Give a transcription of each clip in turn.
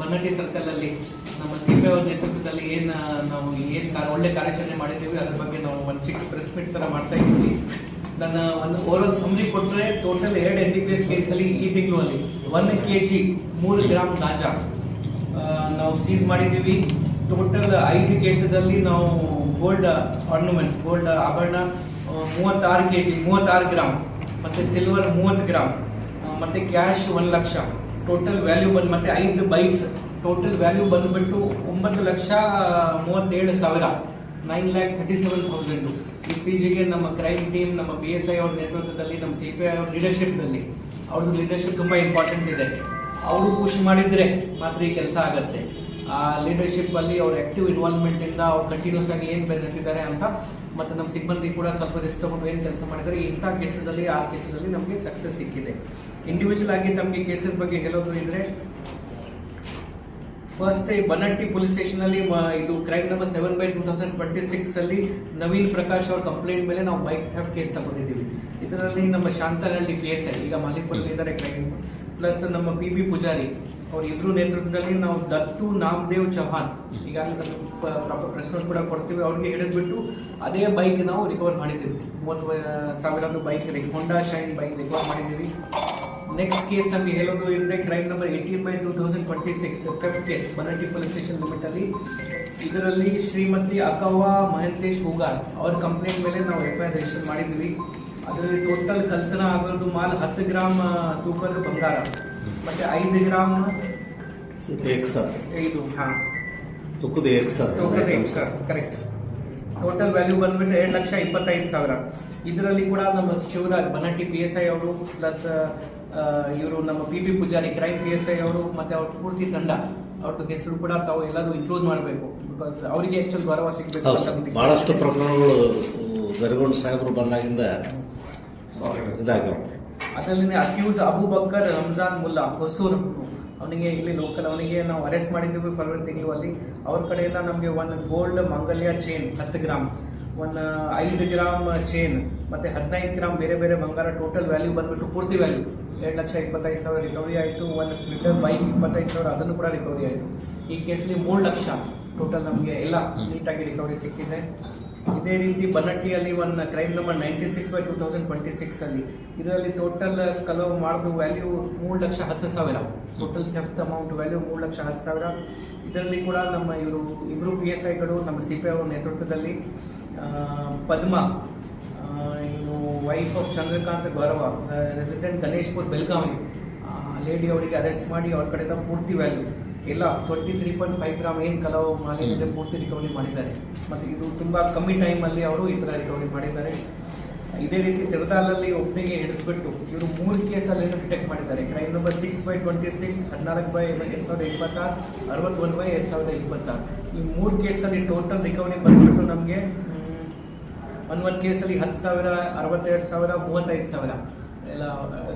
Bannatti circle ಅಲ್ಲಿ ನಮ್ಮ CP ಅವರ ನೇತೃತ್ವದಲ್ಲಿ ನಾವು ಒಳ್ಳೆ ಕಾರ್ಯಾಚರಣೆ ಮಾಡಿದ್ದೀವಿ. ಅದ್ರ ಬಗ್ಗೆ ನಾವು ಒಂದು ಚಿಕ್ಕ ಪ್ರೆಸ್ ಮೀಟ್ ತರ ಮಾಡ್ತಾ ಇದ್ದೀವಿ. ನನ್ನ ಒಂದು ಓವರ್ ಸಮ್ಮರಿ ಕೊಟ್ಟರೆ ಟೋಟಲ್ 2 NDPS ಕೇಸಲ್ಲಿ ಈ ತಿಂಗಳಲ್ಲಿ 1 kg 3 ಗ್ರಾಮ್ ಗಾಂಜಾ ನಾವು ಸೀಸ್ ಮಾಡಿದ್ದೀವಿ. ಟೋಟಲ್ 5 ಕೇಸಲ್ಲಿ ನಾವು ಗೋಲ್ಡ್ ಆರ್ನಮೆಂಟ್ಸ್, ಗೋಲ್ಡ್ ಆಭರಣ 36 kg 36 ಗ್ರಾಮ್, ಮತ್ತೆ ಸಿಲ್ವರ್ 30 ಗ್ರಾಮ್, ಮತ್ತೆ ಕ್ಯಾಶ್ 1 ಲಕ್ಷ. ಟೋಟಲ್ ವ್ಯಾಲ್ಯೂ ಬಂದು ಮತ್ತೆ 5 ಬೈಕ್ಸ್. ಟೋಟಲ್ ವ್ಯಾಲ್ಯೂ ಬಂದ್ಬಿಟ್ಟು 9,37,000 9,37,000. ಇತ್ತೀಚೆಗೆ ನಮ್ಮ ಕ್ರೈಮ್ ಟೀಮ್, ನಮ್ಮ PSI ಅವ್ರ ನೇತೃತ್ವದಲ್ಲಿ, ನಮ್ಮ CPI ಅವ್ರ ಲೀಡರ್ಶಿಪ್ನಲ್ಲಿ, ಅವ್ರದ್ದು ಲೀಡರ್ಶಿಪ್ ತುಂಬಾ ಇಂಪಾರ್ಟೆಂಟ್ ಇದೆ. ಅವರು ಪುಷ್ ಮಾಡಿದ್ರೆ ಮಾತ್ರ ಈ ಕೆಲಸ ಆಗತ್ತೆ. ಆ ಲೀಡರ್ಶಿಪ್ ಅಲ್ಲಿ ಅವ್ರ ಆಕ್ಟಿವ್ ಇನ್ವಾಲ್ವ್ಮೆಂಟ್ ಇಂದ ಅವ್ರು ಕಂಟಿನ್ಯೂಸ್ ಆಗಿ ಏನ್ ಬೆಳೆದಿದ್ದಾರೆ ಅಂತ, ಮತ್ತೆ ನಮ್ಮ ಸಿಬ್ಬಂದಿ ಕೂಡ ಸ್ವಲ್ಪ ರಿಸ್ಕ್ ತಗೊಂಡು ಏನ್ ಕೆಲಸ ಮಾಡಿದ್ದಾರೆ, ಇಂಥ ಕೇಸಲ್ಲಿ 6 ಕೇಸಲ್ಲಿ ನಮಗೆ ಸಕ್ಸಸ್ ಸಿಕ್ಕಿದೆ. ಇಂಡಿವಿಜುವಲ್ ಆಗಿ ನಮಗೆ ಕೇಸಸ್ ಬಗ್ಗೆ ಹೇಳೋದು ಇದ್ರೆ, ಫಸ್ಟ್ ಬನ್ನಟ್ಟಿ ಪೊಲೀಸ್ ಸ್ಟೇಷನ್ ಅಲ್ಲಿ ಇದು ಕ್ರೈಮ್ ನಂಬರ್ 7/2026 ಅಲ್ಲಿ ನವೀನ್ ಪ್ರಕಾಶ್ ಅವ್ರ ಕಂಪ್ಲೇಂಟ್ ಮೇಲೆ ನಾವು ಬೈಕ್ ಥೆಫ್ಟ್ ಕೇಸ್ ತಗೊಂಡಿದ್ದೀವಿ. ಇದರಲ್ಲಿ ನಮ್ಮ ಶಾಂತಹಳ್ಳಿ PSI, ಈಗ ಮಾಲಿಪುರದಲ್ಲಿ ಇದ್ದಾರೆ ಕ್ರೈಮ್, ಪ್ಲಸ್ ನಮ್ಮ PB ಪೂಜಾರಿ ಅವ್ರ ಇಬ್ರು ನೇತೃತ್ವದಲ್ಲಿ ನಾವು ದತ್ತು ನಾಮದೇವ್ ಚೌಹಾನ್, ಈಗಾಗಲೇ ಪ್ರಾಪರ್ ಪ್ರೆಸ್ ನೋಟ್ ಕೂಡ ಕೊಡ್ತೀವಿ, ಅವ್ರಿಗೆ ಹಿಡಿದ್ಬಿಟ್ಟು ಅದೇ ಬೈಕ್ ನಾವು ರಿಕವರ್ ಮಾಡಿದ್ದೀವಿ. 30,000 ಬೈಕ್, ಹೋಂಡಾ ಶೈನ್ ಬೈಕ್ ರಿಕವರ್ ಮಾಡಿದ್ದೀವಿ. ನೆಕ್ಸ್ಟ್ ಕೇಸ್ ನಮಗೆ ಹೇಳೋದು ಇದ್ರೆ crime number 18/2026 theft case Bannatti police station limit ಅಲ್ಲಿ. ಇದರಲ್ಲಿ ಶ್ರೀಮತಿ ಅಕವ್ವ ಮಹಂತೇಶ್ ಹೂಗಾರ್ ಅವ್ರ ಕಂಪ್ಲೇಂಟ್ ಮೇಲೆ ನಾವು FIR ರಿಜಿಸ್ಟರ್ ಮಾಡಿದ್ದೀವಿ. ಅದರಲ್ಲಿ ಟೋಟಲ್ ಕಳ್ತನ ಆಗೋದು ಮಾಲ್ 10 ಗ್ರಾಮ್ ತೂಕದ ಬಂಗಾರ, ಮತ್ತೆ 5 ಗ್ರಾಮ್ ಇದು ಕರೆಕ್ಟ್. ಟೋಟಲ್ ವ್ಯಾಲ್ಯೂ ಬಂದ್ಬಿಟ್ಟು 2,25,000. ಇದರಲ್ಲಿ ಕೂಡ ನಮ್ಮ ಶಿವರಾಜ್ ಬನ್ನಟ್ಟಿ PSI ಅವರು, ಪ್ಲಸ್ ಇವರು ನಮ್ಮ PB ಪೂಜಾರಿ ಕ್ರೈಮ್ PSI ಅವರು, ಮತ್ತೆ ಅವ್ರ ಪೂರ್ತಿ ತಂಡ, ಅವ್ರ ಹೆಸರು ಕೂಡ ತಾವು ಎಲ್ಲರೂ ಇನ್ಕ್ಲೂಡ್ ಮಾಡಬೇಕು. ಬಿಕಾಸ್ ಅವರಿಗೆ ಆಕ್ಚುಲ್ ಗೌರವ ಸಿಗಬೇಕು. ಬಹಳಷ್ಟು ಪ್ರಕರಣಗಳು ಗರಗೊಂಡ ಸಾಹೇಬರು ಬಂದಾಗಿಂದ ಇದಾಗ್ಯಾವ. ಅದರಲ್ಲಿ ಅಕ್ಯೂಸ್ ಅಬೂಬಕ್ಕರ್ ರಂಜಾನ್ ಮುಲ್ಲಾ ಹೊಸೂರ್, ಅವನಿಗೆ ಇಲ್ಲಿ ಲೋಕಲ್, ಅವನಿಗೆ ನಾವು ಅರೆಸ್ಟ್ ಮಾಡಿದ್ದೀವಿ ಫೆಬ್ರವರಿ ತಿಂಗಳಲ್ಲಿ. ಅವ್ರ ಕಡೆಯಿಂದ ನಮಗೆ 1 gold mangalya chain 10 gram, 1 5 gram chain, ಮತ್ತೆ 15 ಗ್ರಾಮ್ ಬೇರೆ ಬೇರೆ ಬಂಗಾರ. ಟೋಟಲ್ ವ್ಯಾಲ್ಯೂ ಬಂದ್ಬಿಟ್ಟು ಪೂರ್ತಿ ವ್ಯಾಲ್ಯೂ 2,25,000 ರಿಕವರಿ ಆಯಿತು. 1 ಸ್ಪ್ಲಿಟರ್ ಬೈಕ್ 25,000, ಅದನ್ನು ಕೂಡ ರಿಕವರಿ ಆಯಿತು. ಈ ಕೇಸಲ್ಲಿ 3 ಲಕ್ಷ ಟೋಟಲ್ ನಮಗೆ ಎಲ್ಲ ನೀಟಾಗಿ ರಿಕವರಿ ಸಿಕ್ಕಿದೆ. ಇದೇ ರೀತಿ ಬನ್ನಟ್ಟಿಯಲ್ಲಿ 1 ಕ್ರೈಮ್ ನಂಬರ್ 96/2026 ಅಲ್ಲಿ, ಇದರಲ್ಲಿ ಟೋಟಲ್ ಕಲವು ಮಾಡಿದ value 3,10,000. Total theft amount value 3,10,000. ಇದರಲ್ಲಿ ಕೂಡ ನಮ್ಮ ಇಬ್ರು PSIಗಳು ನಮ್ಮ CPI ಅವ್ರ ನೇತೃತ್ವದಲ್ಲಿ ಪದ್ಮಾ, ವೈಫ್ ಆಫ್ ಚಂದ್ರಕಾಂತ್ ಗೌರವ, ರೆಸಿಡೆಂಟ್ ಗಣೇಶ್ಪುರ್ ಬೆಳಗಾವಿ, ಲೇಡಿ ಅವರಿಗೆ ಅರೆಸ್ಟ್ ಮಾಡಿ ಅವ್ರ ಕಡೆಯಿಂದ ಪೂರ್ತಿ ವ್ಯಾಲ್ಯೂ ಎಲ್ಲ 23.5 ಗ್ರಾಮ್ ಏನು ಕಲವು ಮಾಲಿನ್ಯದ ಪೂರ್ತಿ ರಿಕವರಿ ಮಾಡಿದ್ದಾರೆ. ಮತ್ತು ಇದು ತುಂಬ ಕಮ್ಮಿ ಟೈಮಲ್ಲಿ ಅವರು ಈ ಥರ ರಿಕವರಿ ಮಾಡಿದ್ದಾರೆ. ಇದೇ ರೀತಿ ತಿರುತಾಲಲ್ಲಿ ಒಬ್ಬನಿಗೆ ಹಿಡಿದ್ಬಿಟ್ಟು ಇವರು 3 ಕೇಸಲ್ಲಿ ಡಿಟೆಕ್ಟ್ ಮಾಡಿದ್ದಾರೆ. Crime number 6/26, 14/2026, 61/2026. ಈ 3 ಕೇಸಲ್ಲಿ ಟೋಟಲ್ ರಿಕವರಿ ಬಂದ್ಬಿಟ್ಟು ನಮಗೆ ಒಂದು ಕೇಸಲ್ಲಿ 10,000, 62,000, 35,000 ಎಲ್ಲ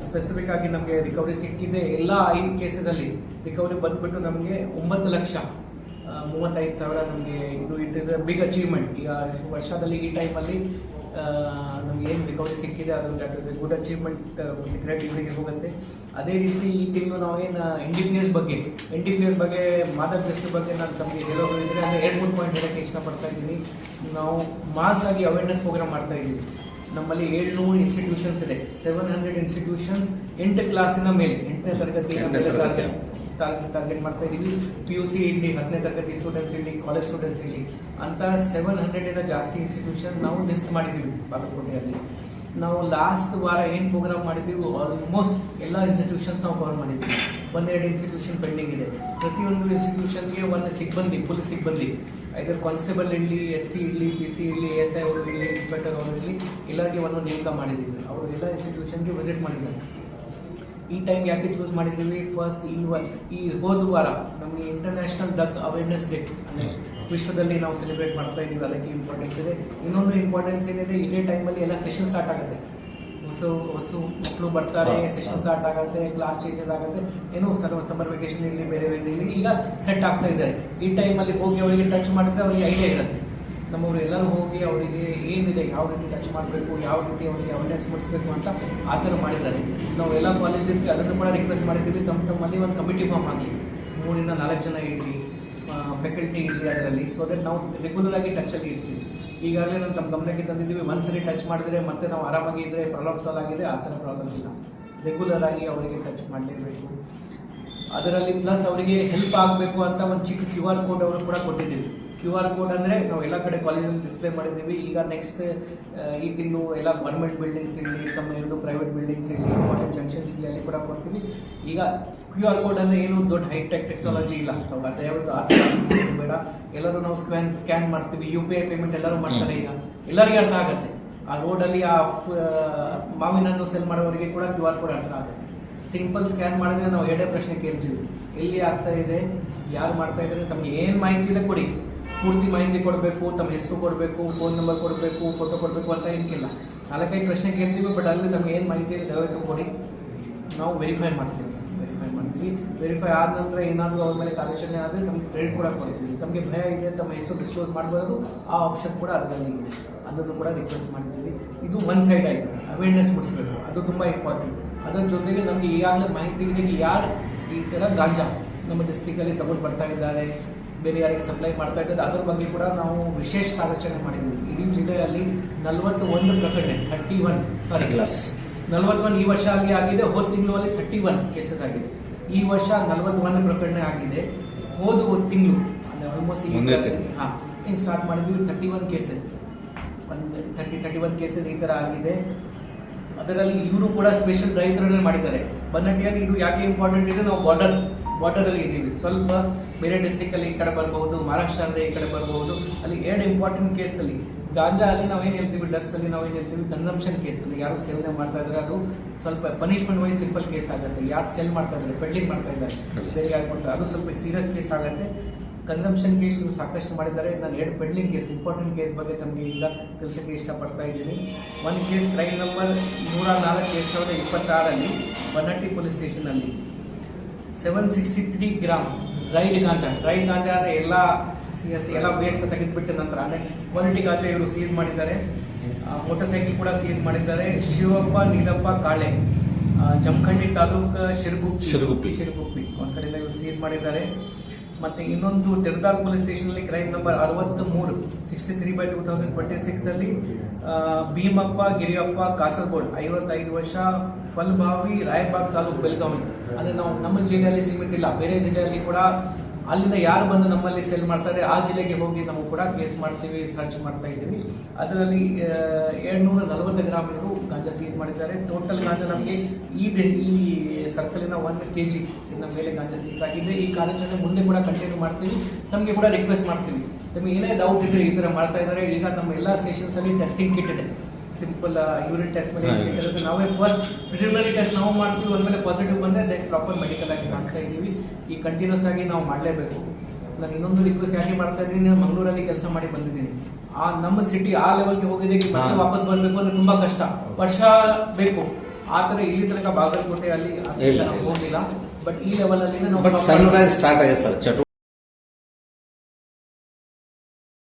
ಸ್ಪೆಸಿಫಿಕ್ ಆಗಿ ನಮಗೆ ರಿಕವರಿ ಸಿಕ್ಕಿದೆ. ಎಲ್ಲ 5 ಕೇಸಲ್ಲಿ ರಿಕವರಿ ಬಂದ್ಬಿಟ್ಟು ನಮಗೆ 9,35,000 ನಮಗೆ. It is a big achievement. ಈಗ ವರ್ಷದಲ್ಲಿ ಈ ಟೈಮಲ್ಲಿ ನಮ್ಗೆ ಏನು ರಿಕವರಿ ಸಿಕ್ಕಿದೆ ಅದು that is a good achievement, great ಇವರಿಗೆ ಹೋಗುತ್ತೆ. ಅದೇ ರೀತಿ ಈ ತಿಂಗಳು ನಾವೇನು NDPS ಬಗ್ಗೆ ಮಾದಕ ವಸ್ತು ಬಗ್ಗೆ ನಾನು ತಮಗೆ ಹೇಳೋದು ಇದ್ರೆ ಅಂದರೆ 2-3 ಪಾಯಿಂಟ್ ಹೇಳೋಕ್ಕೆ ಇಷ್ಟಪಡ್ತಾ ಇದ್ದೀನಿ. ನಾವು ಮಾಸ್ ಆಗಿ ಅವೇರ್ನೆಸ್ ಪ್ರೋಗ್ರಾಮ್ ಮಾಡ್ತಾ ಇದ್ದೀವಿ. ನಮ್ಮಲ್ಲಿ 700 ಇನ್ಸ್ಟಿಟ್ಯೂಷನ್ಸ್ ಇದೆ, 700 ಇನ್ಸ್ಟಿಟ್ಯೂಷನ್ಸ್ 8 ಕ್ಲಾಸಿನ ಮೇಲೆ, 8ನೇ ತರಗತಿಯ ಮೇಲೆ ಟಾರ್ಗೆಟ್ ಮಾಡ್ತಾ ಇದ್ದೀವಿ. PUC ಇರಲಿ, 10ನೇ ತರಗತಿ ಸ್ಟೂಡೆಂಟ್ಸ್ ಇರಲಿ, ಕಾಲೇಜ್ ಸ್ಟೂಡೆಂಟ್ಸ್ ಇರಲಿ ಅಂತ 700 ಜಾಸ್ತಿ ಇನ್ಸ್ಟಿಟ್ಯೂಷನ್ ನಾವು ಲಿಸ್ಟ್ ಮಾಡಿದ್ದೀವಿ ಬಾಗಲಕೋಟೆಯಲ್ಲಿ. ನಾವು ಲಾಸ್ಟ್ ವಾರ ಏನು ಪ್ರೋಗ್ರಾಮ್ ಮಾಡಿದ್ದೀವಿ, ಆಲ್ಮೋಸ್ಟ್ ಎಲ್ಲ ಇನ್ಸ್ಟಿಟ್ಯೂಷನ್ಸ್ ನಾವು ಕವರ್ ಮಾಡಿದ್ದೀವಿ. 1-2 ಇನ್ಸ್ಟಿಟ್ಯೂಷನ್ ಪೆಂಡಿಂಗ್ ಇದೆ. ಪ್ರತಿಯೊಂದು ಇನ್ಸ್ಟಿಟ್ಯೂಷನ್ಗೆ 1 ಸಿಬ್ಬಂದಿ, ಪೊಲೀಸ್ ಸಿಬ್ಬಂದಿ, ಐದರ್ ಕಾನ್ಸ್ಟೇಬಲ್ ಇರಲಿ, HC ಇರಲಿ, PC ಇರಲಿ, ASI ಅವರು ಇರಲಿ, ಇನ್ಸ್ಪೆಕ್ಟರ್ ಅವರು ಇರಲಿ, ಎಲ್ಲರಿಗೆ ಒಂದು ನೇಮಕ ಮಾಡಿದ್ದೀವಿ. ಅವರು ಎಲ್ಲ ಇನ್ಸ್ಟಿಟ್ಯೂಷನ್ಗೆ ವಿಸಿಟ್ ಮಾಡಿದ್ದಾರೆ. ಈ ಟೈಮ್ ಯಾಕೆ ಚೂಸ್ ಮಾಡಿದ್ದೀವಿ, ಫಸ್ಟ್ ಈ ಹೋದ ವಾರ ನಮಗೆ ಇಂಟರ್ನ್ಯಾಷನಲ್ ಡ್ರಗ್ ಅವೇರ್ನೆಸ್ ಡೇ ಅಂದರೆ ವಿಶ್ವದಲ್ಲಿ ನಾವು ಸೆಲೆಬ್ರೇಟ್ ಮಾಡ್ತಾ ಇದ್ದೀವಿ. ಅದಕ್ಕೆ ಇಂಪಾರ್ಟೆನ್ಸ್ ಇದೆ. ಇನ್ನೊಂದು ಇಂಪಾರ್ಟೆನ್ಸ್ ಏನಿದೆ, ಇದೇ ಟೈಮಲ್ಲಿ ಎಲ್ಲ ಸೆಷನ್ ಸ್ಟಾರ್ಟ್ ಆಗುತ್ತೆ. ಹೊಸ ಮಕ್ಕಳು ಬರ್ತಾರೆ, ಸೆಷನ್ ಸ್ಟಾರ್ಟ್ ಆಗುತ್ತೆ, ಕ್ಲಾಸ್ ಚೇಂಜಸ್ ಆಗುತ್ತೆ, ಏನೋ ಸಮ್ಮರ್ ವೆಕೇಶನ್ ಇರಲಿ, ಬೇರೆ ಬೇರೆ ಇರಲಿ, ಈಗ ಸೆಟ್ ಆಗ್ತಾ ಇದ್ದಾರೆ. ಈ ಟೈಮಲ್ಲಿ ಹೋಗಿ ಅವರಿಗೆ ಟಚ್ ಮಾಡಿದ್ರೆ ಅವರಿಗೆ ಐಡಿಯಾ ಇರುತ್ತೆ. ನಮ್ಮವರು ಎಲ್ಲರೂ ಹೋಗಿ ಅವರಿಗೆ ಏನಿದೆ, ಯಾವ ರೀತಿ ಟಚ್ ಮಾಡಬೇಕು, ಯಾವ ರೀತಿ ಅವರಿಗೆ ಅವೇರ್ನೆಸ್ ಮೂಡಿಸಬೇಕು ಅಂತ ಆ ಥರ ಮಾಡಿದ್ದಾರೆ. ನಾವು ಎಲ್ಲ ಕಾಲೇಜಸ್ಗೆ ಅದನ್ನು ಕೂಡ ರಿಕ್ವೆಸ್ಟ್ ಮಾಡಿದ್ದೀವಿ, ತಮ್ಮಲ್ಲಿ ಒಂದು ಕಮಿಟಿ ಫಾರ್ಮ್ ಆಗಿ 3-4 ಜನ ಇರಲಿ, ಫ್ಯಾಕಲ್ಟಿ ಇರಲಿ ಅದರಲ್ಲಿ, ಸೊ ದಟ್ ನಾವು ರೆಗ್ಯುಲರ್ ಆಗಿ ಟಚಲ್ಲಿ ಇರ್ತೀವಿ. ಈಗಾಗಲೇ ನಾನು ತಮ್ಮ ಗಮನಕ್ಕೆ ತಂದಿದ್ದೀವಿ, ಒಂದ್ಸರಿ ಟಚ್ ಮಾಡಿದ್ರೆ ಮತ್ತೆ ನಾವು ಆರಾಮಾಗಿ ಇದ್ದರೆ ಪ್ರಾಬ್ಲಮ್ ಸಾಲ್ವ್ ಆಗಿದೆ, ಆ ಥರ ಪ್ರಾಬ್ಲಮ್ ಇಲ್ಲ. ರೆಗ್ಯುಲರ್ ಆಗಿ ಅವರಿಗೆ ಟಚ್ ಮಾಡಲೇಬೇಕು. ಅದರಲ್ಲಿ ಪ್ಲಸ್ ಅವರಿಗೆ ಹೆಲ್ಪ್ ಆಗಬೇಕು ಅಂತ ಒಂದು ಚಿಕ್ಕ QR ಕೋಡ್ ಅವರು ಕೂಡ ಕೊಟ್ಟಿದ್ದೀವಿ. QR ಕೋಡ್ ಅಂದರೆ ನಾವು ಎಲ್ಲ ಕಡೆ ಕಾಲೇಜಲ್ಲಿ ಡಿಸ್ಪ್ಲೇ ಮಾಡಿದ್ದೀವಿ. ಈಗ ನೆಕ್ಸ್ಟ್ ಈ ತಿಂಗಳು ಎಲ್ಲ ಗೌರ್ಮೆಂಟ್ ಬಿಲ್ಡಿಂಗ್ಸ್ ಇರಲಿ, ತಮ್ಮ 2 ಪ್ರೈವೇಟ್ ಬಿಲ್ಡಿಂಗ್ಸ್ ಇರಲಿ, ಇಂಪಾರ್ಟೆಂಟ್ ಜಂಕ್ಷನ್ಸ್ ಇಲ್ಲಿ ಅಲ್ಲಿ ಕೂಡ ಕೊಡ್ತೀವಿ. ಈಗ QR ಕೋಡ್ ಅಂದರೆ ಏನು ದೊಡ್ಡ ಹೈಟೆಕ್ ಟೆಕ್ನಾಲಜಿ ಇಲ್ಲ, ದಯವಿಟ್ಟು ಆ ಥರ ಬೇಡ. ಎಲ್ಲರೂ ನಾವು ಸ್ಕ್ಯಾನ್ ಮಾಡ್ತೀವಿ, UPI ಪೇಮೆಂಟ್ ಎಲ್ಲರೂ ಮಾಡ್ತಾರೆ. ಈಗ ಎಲ್ಲರಿಗೂ ಅರ್ಥ ಆಗುತ್ತೆ. ಆ ರೋಡಲ್ಲಿ ಆ ಮಾವಿನ ಹಣ್ಣು ಸೆಲ್ ಮಾಡೋರಿಗೆ ಕೂಡ QR ಕೋಡ್ ಅರ್ಥ ಆಗುತ್ತೆ. ಸಿಂಪಲ್ ಸ್ಕ್ಯಾನ್ ಮಾಡಿದ್ರೆ ನಾವು 2 ಪ್ರಶ್ನೆ ಕೇಳ್ತೀವಿ, ಎಲ್ಲಿ ಆಗ್ತಾ ಇದೆ, ಯಾರು ಮಾಡ್ತಾ ಇದ್ದಾರೆ, ತಮಗೆ ಏನು ಮಾಹಿತಿ ಇದೆ ಕೊಡಿ. ಪೂರ್ತಿ ಮಾಹಿತಿ ಕೊಡಬೇಕು, ತಮ್ಮ ಹೆಸರು ಕೊಡಬೇಕು, ಫೋನ್ ನಂಬರ್ ಕೊಡಬೇಕು, ಫೋಟೋ ಕೊಡಬೇಕು ಅಂತ ಏನಿಲ್ಲ. 4-5 ಪ್ರಶ್ನೆ ಕೇಳ್ತೀವಿ, ಬಟ್ ಅಲ್ಲಿ ತಮಗೆ ಏನು ಮಾಹಿತಿ ಇದೆ ದಯವಿಟ್ಟು ಕೊಡಿ, ನಾವು ವೆರಿಫೈ ಮಾಡ್ತೀವಿ. ವೆರಿಫೈ ಆದ ನಂತರ ಏನಾದರೂ ಅವ್ರ ಮೇಲೆ ಕಾರ್ಯಾಚರಣೆ ಆದರೆ ನಮ್ಗೆ ಕ್ರೆಡಿಟ್ ಕೂಡ ಕೊಡ್ತೀವಿ. ತಮಗೆ ಭಯ ಇದೆ, ತಮ್ಮ ಹೆಸರು ಡಿಸ್ಕ್ಲೋಸ್ ಮಾಡಬಾರ್ದು, ಆ ಆಪ್ಷನ್ ಕೂಡ ಅದರಲ್ಲಿ ಇದೆ, ಅದನ್ನು ಕೂಡ ರಿಕ್ವೆಸ್ಟ್ ಮಾಡ್ತೀವಿ. ಇದು ಒನ್ ಸೈಡ್ ಆಯಿತು, ಅವೇರ್ನೆಸ್ ಮೂಡಿಸ್ಬೇಕು, ಅದು ತುಂಬ ಇಂಪಾರ್ಟೆಂಟ್. ಅದರ ಜೊತೆಗೆ ನಮಗೆ ಈಗಾಗಲೇ ಮಾಹಿತಿ ಇದೆ ಯಾರು ಈ ಥರ ಗಾಂಜಾ ನಮ್ಮ ಡಿಸ್ಟಿಕಲ್ಲಿ ತಗೊಂಡು ಬರ್ತಾ ಇದ್ದಾರೆ, ಬೇರೆ ಯಾರಿಗೆ ಸಪ್ಲೈ ಮಾಡ್ತಾ ಇದ್ದಾರೆ, ಅದರ ಬಗ್ಗೆ ಕೂಡ ನಾವು ವಿಶೇಷ ಕಾರ್ಯಾಚರಣೆ ಮಾಡಿದ್ದೀವಿ. ಇಡೀ ಜಿಲ್ಲೆಯಲ್ಲಿ 41 ಪ್ರಕರಣ, 41 ಈ ವರ್ಷ ಆಗಿದೆ. ಹೋದ ತಿಂಗಳಲ್ಲಿ 31 ಕೇಸಸ್ ಆಗಿದೆ. ಈ ವರ್ಷ 41 ಪ್ರಕರಣ ಆಗಿದೆ. ಹೋದ ತಿಂಗಳು ಆಲ್ಮೋಸ್ಟ್ ಹಿಂಗೆ ಸ್ಟಾರ್ಟ್ ಮಾಡಿದ್ವಿ. 31 ಕೇಸಸ್ 31 ಕೇಸಸ್ ಈ ಥರ ಆಗಿದೆ. ಅದರಲ್ಲಿ ಇವರು ಕೂಡ ಸ್ಪೆಷಲ್ ಡ್ರೈವ್ ಥರನೇ ಮಾಡಿದ್ದಾರೆ. ಬನ್ನಟ್ಟಿಯಲ್ಲಿ ಇದು ಯಾಕೆ ಇಂಪಾರ್ಟೆಂಟ್ ಇದೆ, ನಾವು ಬಾರ್ಡರಲ್ಲಿ ಇದ್ದೀವಿ. ಸ್ವಲ್ಪ ಬೇರೆ ಡಿಸ್ಟಿಕಲ್ಲಿ ಈ ಕಡೆ ಬರಬಹುದು, ಮಹಾರಾಷ್ಟ್ರ ಅಂದರೆ ಈ ಕಡೆ ಬರಬಹುದು. ಅಲ್ಲಿ 2 ಇಂಪಾರ್ಟೆಂಟ್ ಕೇಸಲ್ಲಿ ಗಾಂಜಾ ಅಲ್ಲಿ ನಾವೇನು ಹೇಳ್ತೀವಿ, ಡ್ರಗ್ಸ್ ಅಲ್ಲಿ ನಾವೇನು ಹೇಳ್ತೀವಿ, ಕನ್ಸಂಪ್ಷನ್ ಕೇಸಲ್ಲಿ ಯಾರು ಸೇವನೆ ಮಾಡ್ತಾ ಇದ್ದಾರೆ ಅದು ಸ್ವಲ್ಪ ಪನಿಷ್ಮೆಂಟ್ ವೈಸ್ ಸಿಂಪಲ್ ಕೇಸ್ ಆಗುತ್ತೆ. ಯಾರು ಸೆಲ್ ಮಾಡ್ತಾ ಇದ್ದಾರೆ, ಪೆಡ್ಲಿಂಗ್ ಮಾಡ್ತಾ ಇದ್ದಾರೆ, ಬೇರೆ ಯಾರು ಕೊಡ್ತಾರೆ, ಅದು ಸ್ವಲ್ಪ ಸೀರಿಯಸ್ ಕೇಸ್ ಆಗುತ್ತೆ. ಕನ್ಸಂಪ್ಷನ್ ಕೇಸ್ ಸಾಕಷ್ಟು ಮಾಡಿದ್ದಾರೆ. ನಾನು 2 ಪೆಡ್ಲಿಂಗ್ ಕೇಸ್, ಇಂಪಾರ್ಟೆಂಟ್ ಕೇಸ್ ಬಗ್ಗೆ ತಮಗೆ ಈಗ ತಿಳಿಸೋಕ್ಕೆ ಇಷ್ಟಪಡ್ತಾ ಇದ್ದೀನಿ. ಒಂದು case crime number 104/2026 Bannatti police ಸ್ಟೇಷನಲ್ಲಿ 763 ಗ್ರಾಮ್ ಡ್ರೈಡ್ ಗಾಂಜಾ ಅಂದರೆ ಎಲ್ಲ ವೇಸ್ಟ್ ತೆಗೆದುಬಿಟ್ಟ ನಂತರ ಅಂದರೆ ಕ್ವಾಲಿಟಿ ಗಾಂಜಾ ಇವರು ಸೀಸ್ ಮಾಡಿದ್ದಾರೆ. ಮೋಟರ್ ಸೈಕಲ್ ಕೂಡ ಸೀಸ್ ಮಾಡಿದ್ದಾರೆ. ಶಿವಪ್ಪ ನೀಲಪ್ಪ ಕಾಳೆ, ಜಮಖಂಡಿ ತಾಲೂಕು ಶಿರಗುಪ್ಪಿ ಒಂದು ಕಡೆಯಿಂದ ಇವರು ಸೀಸ್ ಮಾಡಿದ್ದಾರೆ. ಮತ್ತೆ ಇನ್ನೊಂದು ತೆರದಾಲ್ ಪೊಲೀಸ್ ಸ್ಟೇಷನ್ ಅಲ್ಲಿ ಕ್ರೈಮ್ ನಂಬರ್ 63/2026 ಅಲ್ಲಿ ಭೀಮಪ್ಪ ಗಿರಿಯಪ್ಪ ಕಾಸರಗೋಡ್ 55 ವರ್ಷ, ಫಲ್ಬಾವಿ ರಾಯಬಾಗ್ ತಾಲೂಕು ಬೆಳಗಾವಿ. ಅಂದ್ರೆ ನಾವು ನಮ್ಮ ಜಿಲ್ಲೆಯಲ್ಲಿ ಸೀಮಿತ ಇಲ್ಲ, ಬೇರೆ ಜಿಲ್ಲೆಯಲ್ಲಿ ಕೂಡ ಅಲ್ಲಿಂದ ಯಾರು ಬಂದು ನಮ್ಮಲ್ಲಿ ಸೆಲ್ ಮಾಡ್ತಾರೆ ಆ ಜಿಲ್ಲೆಗೆ ಹೋಗಿ ನಾವು ಕೂಡ ಕೇಸ್ ಮಾಡ್ತೀವಿ, ಸರ್ಚ್ ಮಾಡ್ತಾ ಇದ್ದೀವಿ. ಅದರಲ್ಲಿ 740 ಗ್ರಾಮ್ ಇವರು ಗಾಂಜಾ ಸೀಸ್ ಮಾಡಿದ್ದಾರೆ. ಟೋಟಲ್ ಗಾಂಜಾ ನಮಗೆ ಈ ಸರ್ಕಲಿನ 1 kg ಇನ್ನ ಮೇಲೆ ಗಾಂಜಾ ಸೀಸ್ ಆಗಿದೆ. ಈ ಕಾರ್ಯಾಚರಣೆ ಮುಂದೆ ಕೂಡ ಕಂಟಿನ್ಯೂ ಮಾಡ್ತೀವಿ. ನಮಗೆ ಕೂಡ ರಿಕ್ವೆಸ್ಟ್ ಮಾಡ್ತೀವಿ, ನಮಗೆ ಏನೇ ಡೌಟ್ ಇದ್ರೆ ಈ ಥರ ಮಾಡ್ತಾ ಇದ್ದಾರೆ. ಈಗ ನಮ್ಮ ಎಲ್ಲ ಸ್ಟೇಷನ್ಸ್ ಅಲ್ಲಿ ಟೆಸ್ಟಿಂಗ್ ಕಿಟ್ ಇದೆ. ಸಿಂಪಲ್ ಯೂರಿನ್ ಟೆಸ್ಟ್ ಮೇಲೆ ನಾವೇ ಫಸ್ಟ್ ಪ್ರಿಲಿಮಿನರಿ ಟೆಸ್ಟ್ ನಾವು ಮಾಡ್ತೀವಿ. ಒಂದ್ಮೇಲೆ ಪಾಸಿಟಿವ್ ಬಂದರೆ ಪ್ರಾಪರ್ ಮೆಡಿಕಲ್ ಆಗಿ ಕಾಣ್ತಾ ಇದ್ದೀವಿ. ಈ ಕಂಟಿನ್ಯೂಸ್ ಆಗಿ ನಾವು ಮಾಡಲೇಬೇಕು. ನಾನು ಇನ್ನೊಂದು ರಿಕ್ವೆಸ್ಟ್ ಯಾಕೆ ಮಾಡ್ತಾ ಇದ್ದೀನಿ, ನಾನು ಮಂಗಳೂರಲ್ಲಿ ಕೆಲಸ ಮಾಡಿ ಬಂದಿದ್ದೀನಿ. ನಮ್ಮ ಸಿಟಿ ಆ ಲೆವೆಲ್ಗೆ ಹೋಗಿದೆ, ವಾಪಸ್ ಬರಬೇಕು ಅಂದ್ರೆ ತುಂಬಾ ಕಷ್ಟ, ವರ್ಷ ಬೇಕು. ಆ ಥರ ಇಲ್ಲಿ ತನಕ ಬಾಗಲಕೋಟೆ ಅಲ್ಲಿ ಹೋಗಿಲ್ಲ. ಬಟ್ ಈ ಲೆವೆಲ್ ಅಲ್ಲಿ ಸಣ್ಣದಾಗಿ ಸ್ಟಾರ್ಟ್ ಆಗಿದೆ ಸರ್